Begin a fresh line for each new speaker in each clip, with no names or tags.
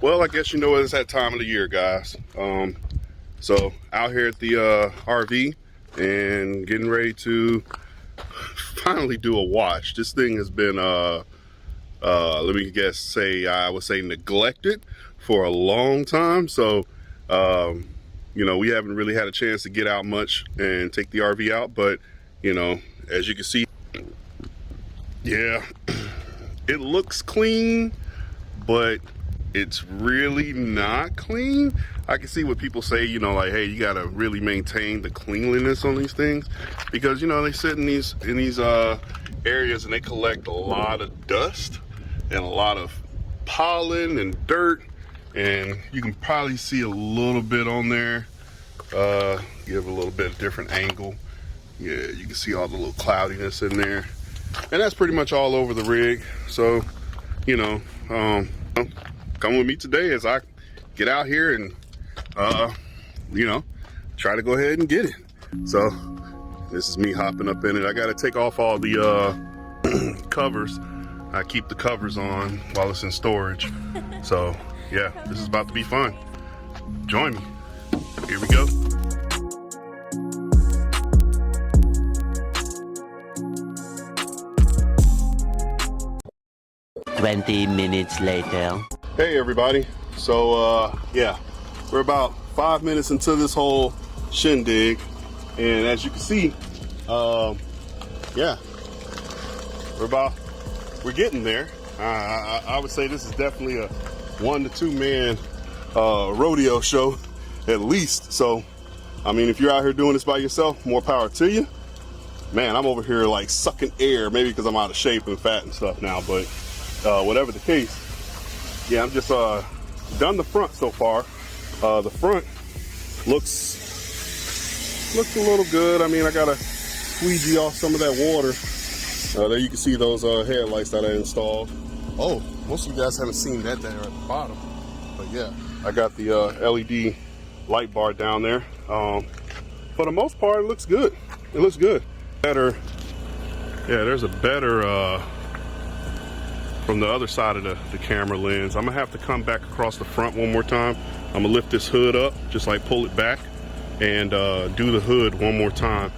Well, I guess you know it's that time of the year, guys. So out here at the RV and getting ready to finally do a wash. This thing has been, let me guess, I would say neglected for a long time. So, you know, we haven't really had a chance to get out much and take the RV out. But, you know, as you can see, yeah, it looks clean, but it's really not clean. I can see what people say, you know, like, hey, you gotta really maintain the cleanliness on these things, because, you know, they sit in these areas and they collect a lot of dust and a lot of pollen and dirt, and you can probably see a little bit on there. Give a little bit of different angle. Yeah, you can see all the little cloudiness in there, and that's pretty much all over the rig. So, you know, come with me today as I get out here and, you know, try to go ahead and get it. So this is me hopping up in it. I got to take off all the covers. I keep the covers on while it's in storage. So yeah, this is about to be fun. Join me. Here we go.
"20 minutes later."
Hey everybody. So yeah, we're about 5 minutes into this whole shindig, and as you can see, yeah, we're getting there. I would say this is definitely a 1 to 2 man rodeo show at least. So I mean, if you're out here doing this by yourself, more power to you. Man, I'm over here like sucking air, maybe because I'm out of shape and fat and stuff now, but whatever the case, yeah, I'm just done the front so far. The front looks a little good. I mean, I gotta squeegee off some of that water. There you can see those headlights that I installed. Oh, most of you guys haven't seen that there at the bottom, but yeah, I got the LED light bar down there. For the most part, it looks good. It looks good. Better, yeah, there's a better from the other side of the camera lens. I'm gonna have to come back across the front one more time. I'm gonna lift this hood up, just like pull it back, and do the hood one more time.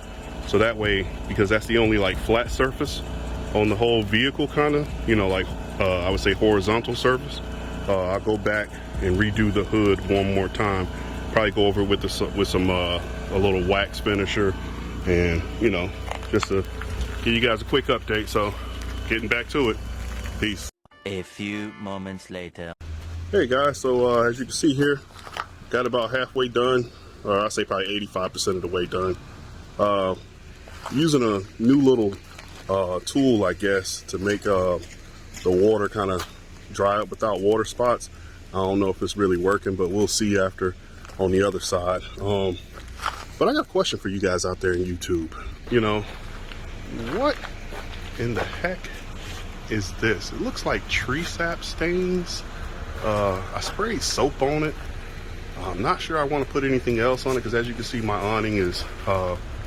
So that way, because that's the only like flat surface on the whole vehicle, kind of, you know, like I would say horizontal surface. I'll go back and redo the hood one more time. Probably go over with some a little wax finisher, and you know, just to give you guys a quick update. So getting back to it. Peace.
A few moments later.
Hey guys, so as you can see here, got about halfway done, or I say probably 85% of the way done. Using a new little tool, I guess, to make the water kind of dry up without water spots. I don't know if it's really working, but we'll see after on the other side. But I got a question for you guys out there in YouTube. You know, what in the heck is this? It looks like tree sap stains. I sprayed soap on it. I'm not sure I want to put anything else on it, because as you can see, my awning is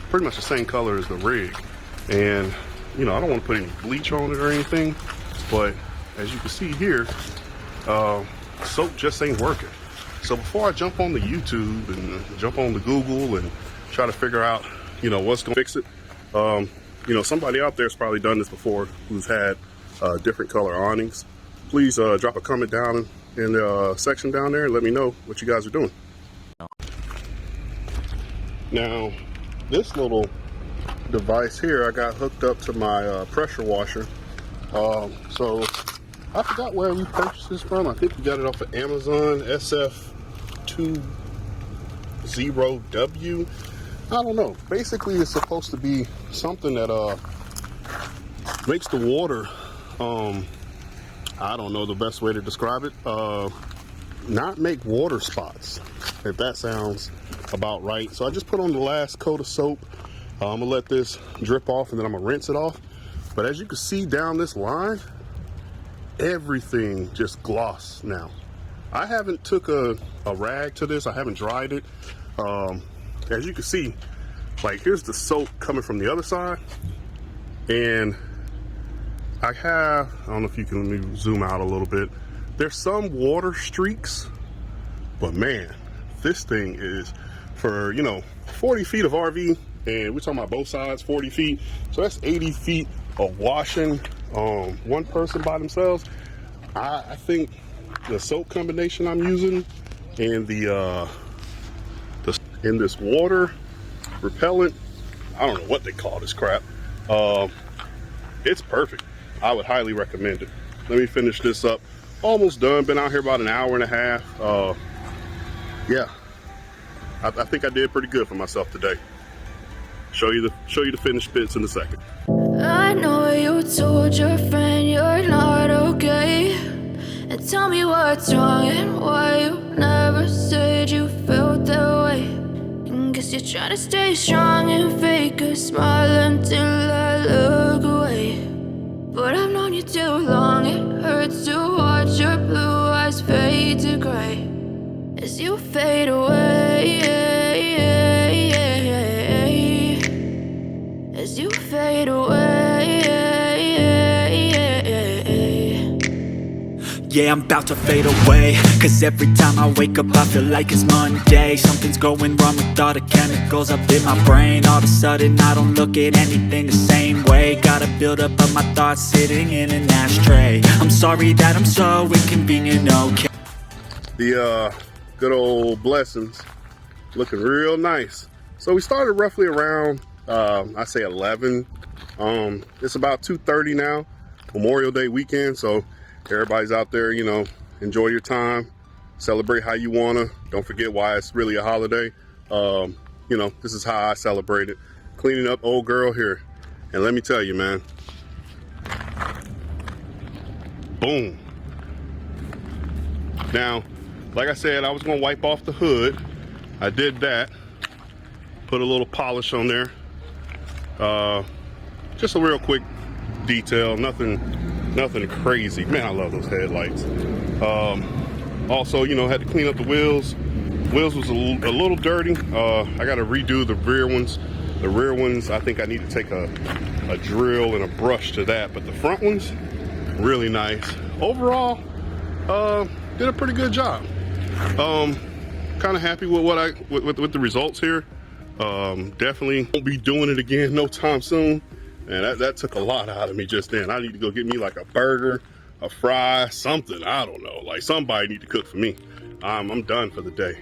pretty much the same color as the rig, and you know, I don't want to put any bleach on it or anything, but as you can see here, soap just ain't working. So before I jump on the YouTube and jump on the Google and try to figure out, you know, what's gonna fix it, you know, somebody out there's probably done this before who's had different color awnings. Please drop a comment down in the section down there and let me know what you guys are doing. Now, this little device here I got hooked up to my pressure washer. So I forgot where we purchased this from. I think we got it off of Amazon, SF20W. I don't know. Basically, it's supposed to be something that makes the water, I don't know the best way to describe it, not make water spots, if that sounds about right. So I just put on the last coat of soap. I'm gonna let this drip off, and then I'm gonna rinse it off. But as you can see down this line, everything just gloss now. I haven't took a rag to this. I haven't dried it. As you can see, like, here's the soap coming from the other side, and I don't know if you can, let me zoom out a little bit. There's some water streaks, but man, this thing is for, 40 feet of RV, and we're talking about both sides, 40 feet. So that's 80 feet of washing, one person by themselves. I think the soap combination I'm using and in this water repellent, I don't know what they call this crap. It's perfect. I would highly recommend it. Let me finish this up. Almost done. Been out here about an hour and a half. Yeah, I think I did pretty good for myself today. Show you the finished bits in a second.
I know you told your friend you're not okay, and tell me what's wrong and why you never said you felt that way. And guess you're trying to stay strong and fake a smile until I look away. But I've known you too long, it hurts to watch your blue eyes fade to gray as you fade away, as you fade away.
Yeah, I'm about to fade away, cause every time I wake up I feel like it's Monday. Something's going wrong with all the chemicals up in my brain. All of a sudden I don't look at anything the same way. Gotta build up of my thoughts sitting in an ashtray. I'm sorry that I'm so inconvenient, okay.
The good old Blessings looking real nice. So we started roughly around I say 11. It's about 2:30 now, Memorial Day weekend, so everybody's out there, enjoy your time, celebrate how you wanna. Don't forget why it's really a holiday. This is how I celebrate it. Cleaning up old girl here. And let me tell you, man, boom. Now, like I said, I was gonna wipe off the hood. I did that, put a little polish on there. Just a real quick detail, nothing crazy. Man, I love those headlights. Also, had to clean up the wheels. Wheels was a little dirty. I got to redo the rear ones. The rear ones, I think I need to take a drill and a brush to that. But the front ones, really nice. Overall, did a pretty good job. Kind of happy with with the results here. Definitely won't be doing it again no time soon. And that took a lot out of me just then. I need to go get me like a burger, a fry, something. I don't know. Like somebody need to cook for me. I'm done for the day.